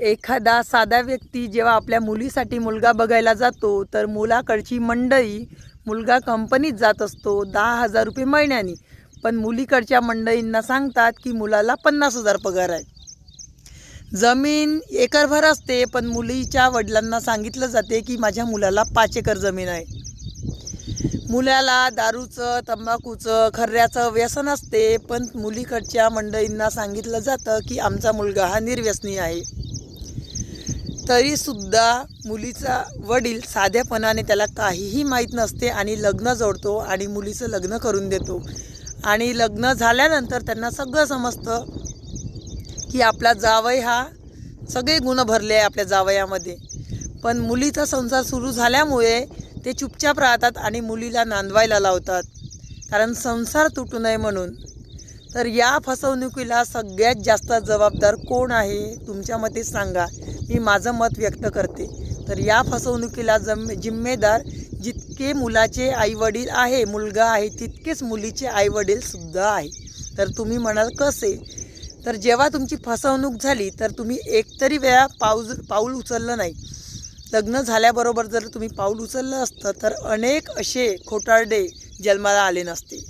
एखादा साधा व्यक्ती जेव्हा आपल्या मुलीसाठी मुलगा बघायला जातो तर मुलाकडची मंडळी, मुलगा कंपनीत जात असतो 10,000 रुपये महिन्यानी, पण मुलीकडच्या मंडळींना सांगतात की मुलाला 50,000 पगार आहे. जमीन एकरभर असते, पण मुलीच्या वडिलांना सांगितलं जाते की माझ्या मुलाला 5 एकर जमीन आहे. मुलाला दारूचं, तंबाखूचं, खर्ऱ्याचं व्यसन असते, पण मुलीकडच्या मंडळींना सांगितलं जातं की आमचा मुलगा हा निर्व्यसनी आहे. तरीसुद्धा मुलीचा वडील साधेपणाने, त्याला काहीही माहीत नसते आणि लग्न जोडतो आणि मुलीचं लग्न करून देतो. आणि लग्न झाल्यानंतर त्यांना सगळं समजतं की आपला जावई हा सगळे गुण भरले आहे आपल्या जावयामध्ये. पण मुलीचा संसार सुरू झाल्यामुळे ते चुपचाप राहतात आणि मुलीला नांदवायला लावतात, कारण संसार तुटू नये म्हणून. तर या फसवणुकीला सगळ्यात जास्त जबाबदार कोण आहे तुमच्या मते सांगा. मी माझं मत व्यक्त करते. तर या फसवणुकीला जिम्मेदार जितके मुलाचे आईवडील आहे, मुलगा आहे, तितकेच मुलीचे आईवडीलसुद्धा आहे. तर तुम्ही म्हणाल कसे? तर जेव्हा तुमची फसवणूक झाली तर तुम्ही एकतरी वेळा पाऊल उचललं नाही. लग्न झाल्याबरोबर जर तुम्ही पाऊल उचललं असतं तर अनेक असे खोटारडे जन्माला आले नसते.